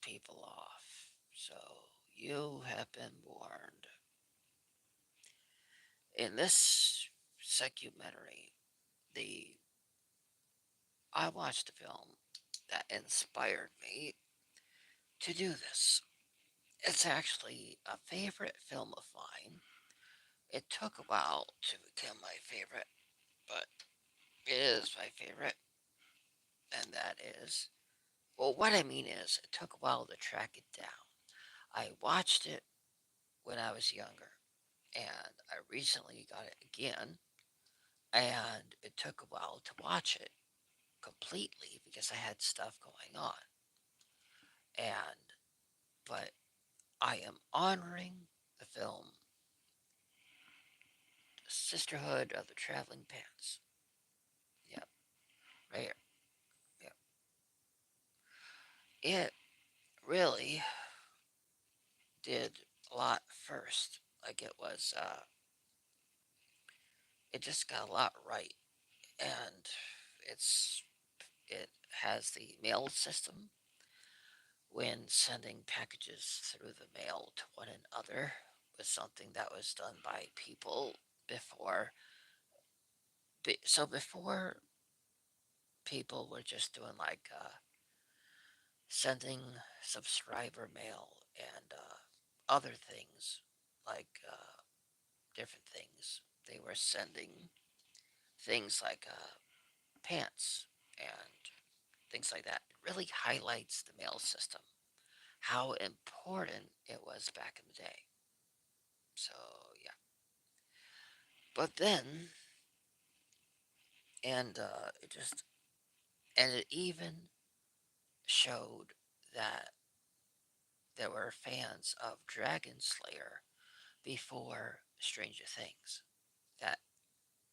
people off. So you have been warned. In this Suckumentary, the I watched a film that inspired me to do this. It's actually a favorite film of mine. It took a while to become my favorite, but it is my favorite, and that is well, what I mean is, it took a while to track it down. I watched it when I was younger, and I recently got it again, and it took a while to watch it completely because I had stuff going on. And but I am honoring the film Sisterhood of the Traveling Pants. Yep, right here. Yep. It really did a lot first. Like it just got a lot right, and it's it has the mail system when sending packages through the mail to one another was something that was done by people before. So before people were just doing like sending subscriber mail and other things like different things. They were sending things like pants and things like that. It really highlights the mail system, how important it was back in the day. So yeah, but then it just and it even showed that there were fans of Dragon Slayer before Stranger Things. That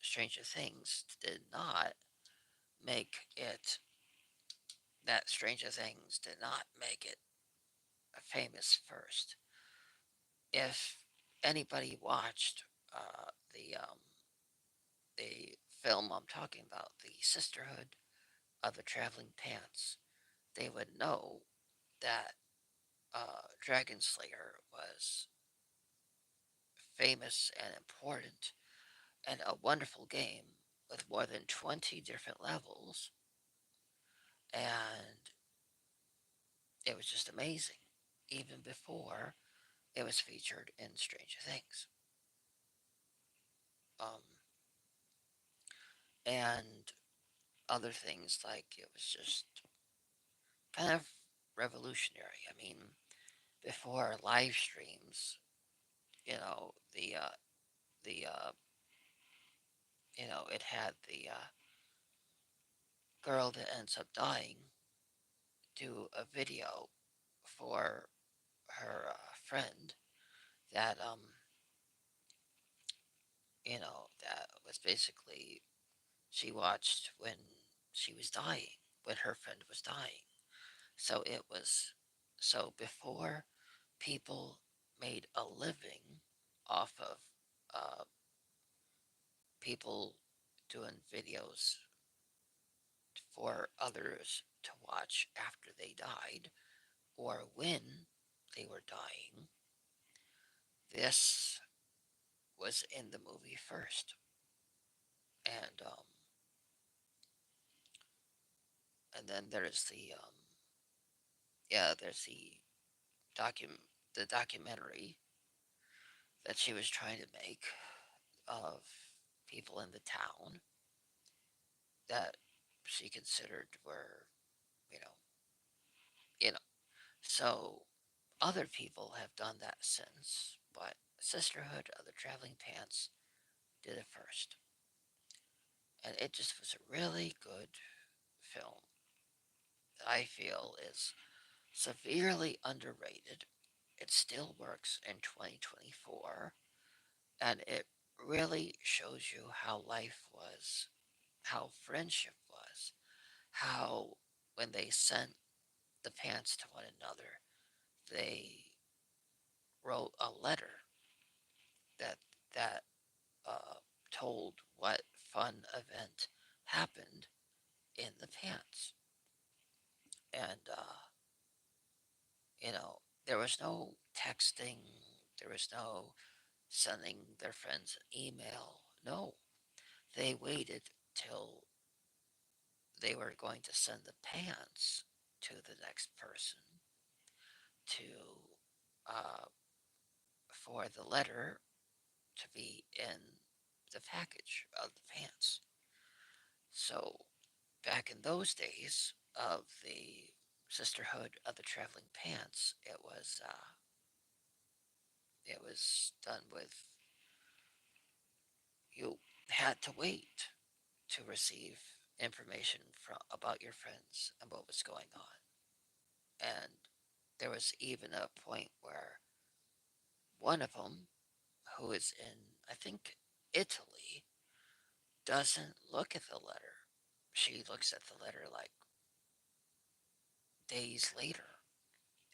Stranger Things did not make it. That Stranger Things did not make it famous first. If anybody watched the film I'm talking about, the Sisterhood of the Traveling Pants, they would know that Dragon Slayer was famous and important and a wonderful game with more than 20 different levels, and it was just amazing, even before it was featured in Stranger Things. Um, and other things like it was just kind of revolutionary. I mean, before live streams, you know, the it had the girl that ends up dying do a video for her friend that that was basically she watched when she was dying, when her friend was dying. So it was so before people made a living off of uh, people doing videos for others to watch after they died or when they were dying. This was in the movie first, and and then there's there's docu the documentary that she was trying to make of people in the town that she considered were you know you know so other people have done that since, but Sisterhood of the Traveling Pants did it first, and it just was a really good film that I feel is severely underrated. It still works in 2024, and it really shows you how life was, how friendship was, how when they sent the pants to one another, they wrote a letter that that uh, told what fun event happened in the pants, and You know, there was no texting, there was no sending their friends an email. No, they waited till they were going to send the pants to the next person to uh, for the letter to be in the package of the pants. So back in those days of the Sisterhood of the Traveling Pants, it was done with you had to wait to receive information from about your friends and what was going on. And there was even a point where one of them, who is in, I think, Italy, doesn't look at the letter. She looks at the letter like days later.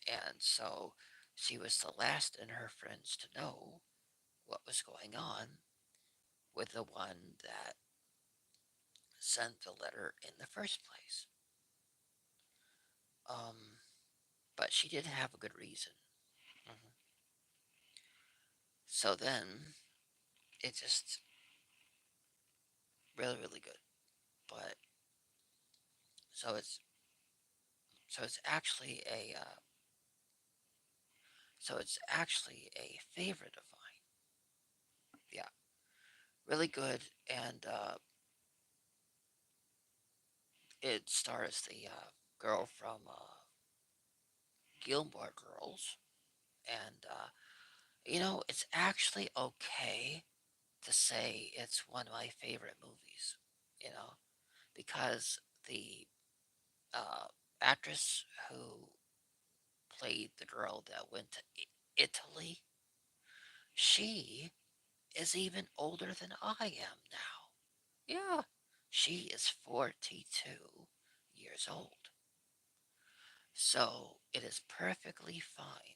And so she was the last in her friends to know what was going on with the one that sent the letter in the first place. Um, but she did have a good reason. Mhm. So then it just really, really good. But so it's so it's actually a favorite of mine. Yeah, really good, and it stars the girl from Gilmore Girls, and it's actually okay to say it's one of my favorite movies. You know, because the uh, actress who played the girl that went to Italy, she is even older than I am now. Yeah, she is 42 years old. So it is perfectly fine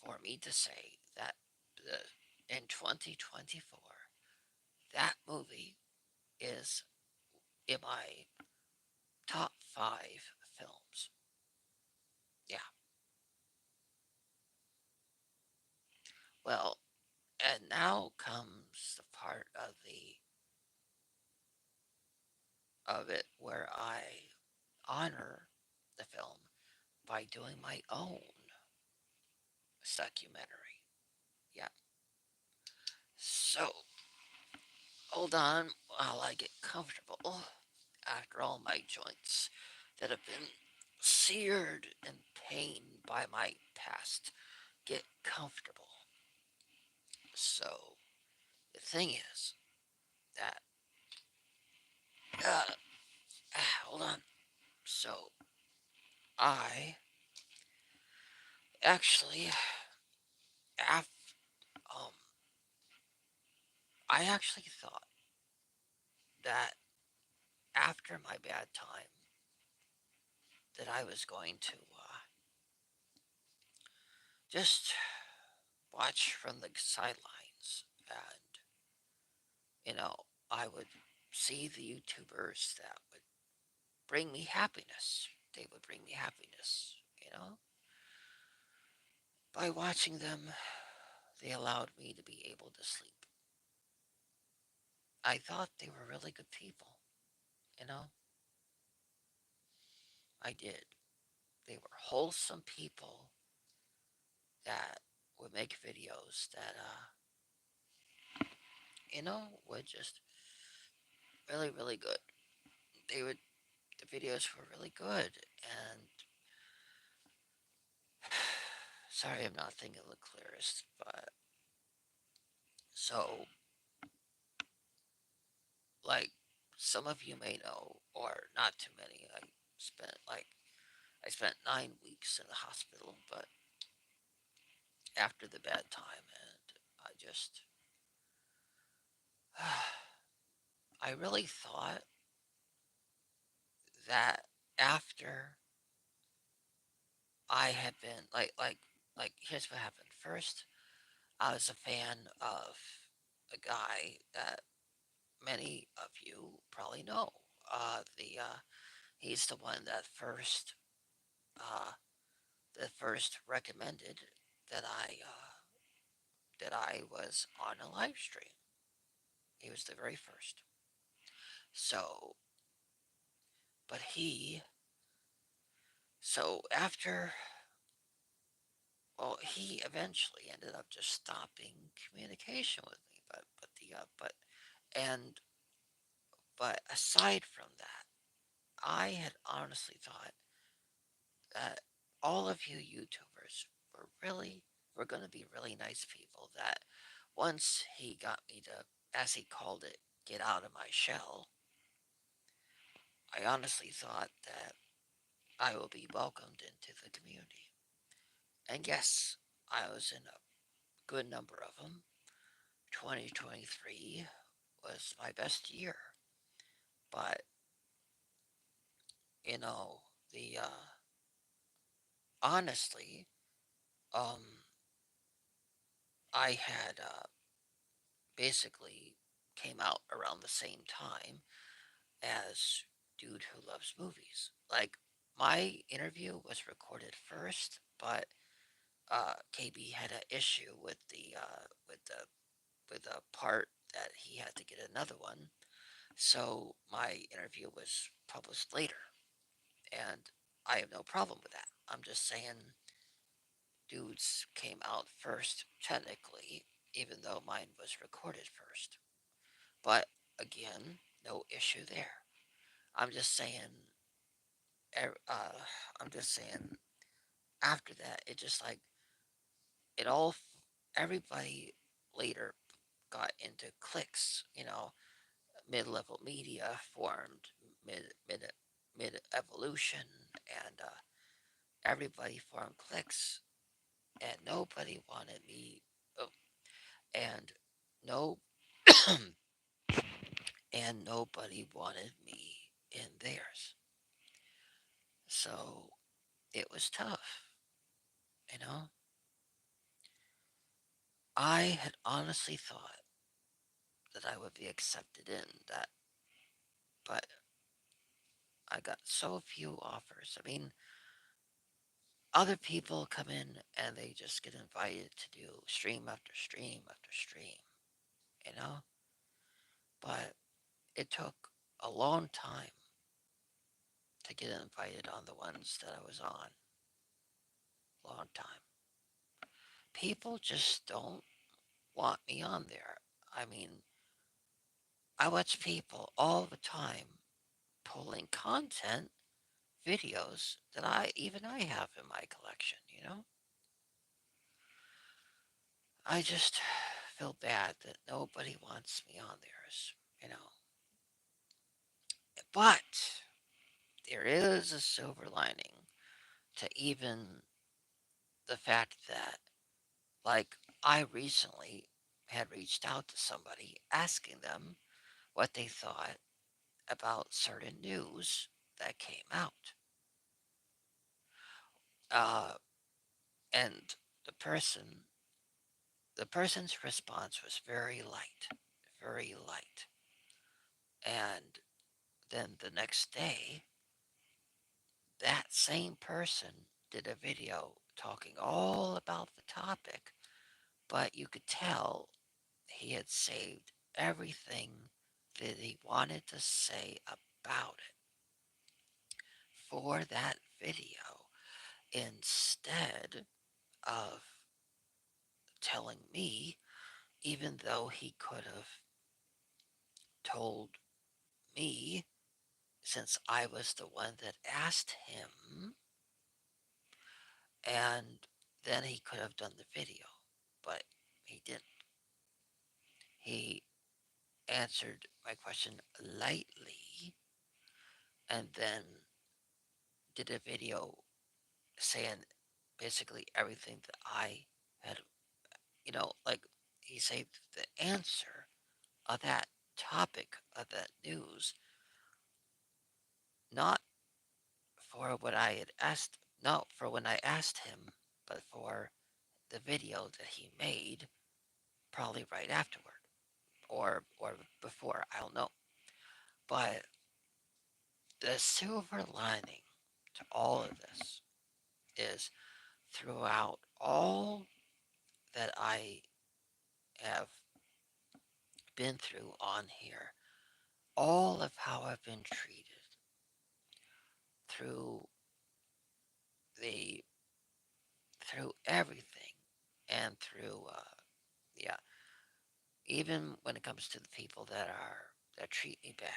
for me to say that in 2024, that movie is in my top five films. Yeah. Well, and now comes the part of it where I honor the film by doing my own suckumentary. Yeah. So hold on while I get comfortable after all my joints that have been seared in pain by my past get comfortable. So the thing is that uh, hold on. So I actually af- um I actually thought that after my bad time that I was going to just watch from the sidelines, and I would see the YouTubers that would bring me happiness. They would bring me happiness, you know? By watching them, they allowed me to be able to sleep. I thought they were really good people, you know? I did. They were wholesome people that would make videos that, would just really, really good. They would, the videos were really good. And sorry, I'm not thinking the clearest, but so, like, some of you may know, or not too many, I spent 9 weeks in the hospital, but after the bad time, and I just, I really thought that after I had been, here's what happened. First, I was a fan of a guy that many of you probably know. He's the one that uh, first recommended that I was on a live stream. He was the very first. So, but he so after well, he eventually ended up just stopping communication with me. And but aside from that, I had honestly thought that all of you YouTubers were going to be really nice people. That once he got me to, as he called it, get out of my shell, I honestly thought that I will be welcomed into the community. And yes, I was in a good number of them. 2023 was my best year, but you know, the honestly, um, I had basically came out around the same time as Dude Who Loves Movies. Like my interview was recorded first, but KB had an issue with the part that he had to get another one. So my interview was published later, and I have no problem with that. I'm just saying Dude's came out first technically, even though mine was recorded first. But again, no issue there. I'm just saying uh, I'm just saying after that, it just like it all everybody later got into cliques. Mid-level media formed mid mid evolution, and everybody formed cliques, and nobody wanted me. Oh, and no, and nobody wanted me in theirs. So it was tough. You know, I had honestly thought that I would be accepted in that, but I got so few offers. I mean, other people come in and they just get invited to do stream after stream after stream, you know? But it took a long time to get invited on the ones that I was on. Long time. People just don't want me on there. I mean, I watch people all the time pulling content videos that I have in my collection, you know? I just feel bad that nobody wants me on theirs, you know. But there is a silver lining to even the fact that, like, I recently had reached out to somebody asking them what they thought about certain news that came out. Uh, and the person, the person's response was very light, very light. And then the next day, that same person did a video talking all about the topic, but you could tell he had saved everything that he wanted to say about it for that video instead of telling me, even though he could have told me since I was the one that asked him, and then he could have done the video, but he didn't. He answered my question lightly and then did a video saying basically everything that I had, like he saved the answer of that topic of that news, not for what I had asked, not for when I asked him, but for the video that he made probably right afterward or before, I don't know. But the silver lining to all of this is throughout all that I have been through on here, all of how I've been treated through the through everything and through yeah, even when it comes to the people that treat me bad.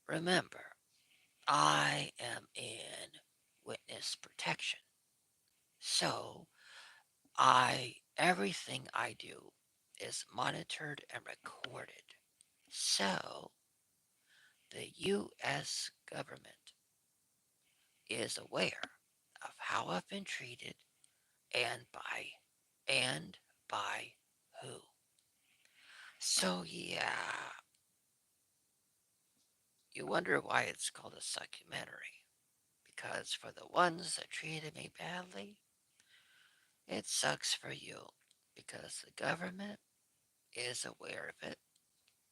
Remember, I am in witness protection. So, I everything I do is monitored and recorded. So, the US government is aware of how I've been treated and and by who. So yeah, you wonder why it's called a suckumentary. Because for the ones that treated me badly, it sucks for you. Because the government is aware of it.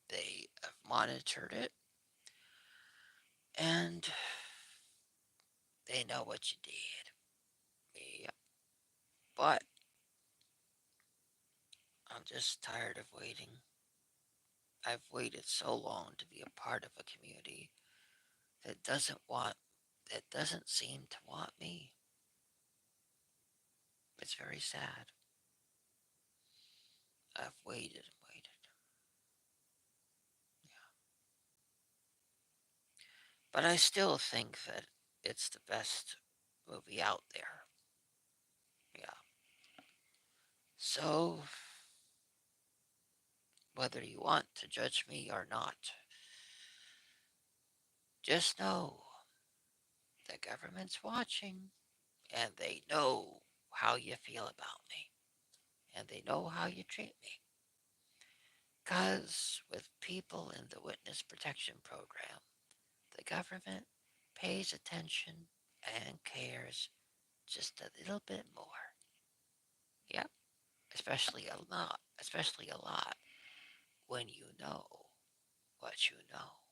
They have monitored it and they know what you did. Yeah. But I'm just tired of waiting. I've waited so long to be a part of a community that doesn't seem to want me. It's very sad. I've waited and waited. Yeah. But I still think that it's the best movie out there. Yeah. So, whether you want to judge me or not, just know the government's watching and they know how you feel about me and they know how you treat me. Because with people in the witness protection program, the government pays attention and cares just a little bit more. Yep, especially a lot when you know what you know.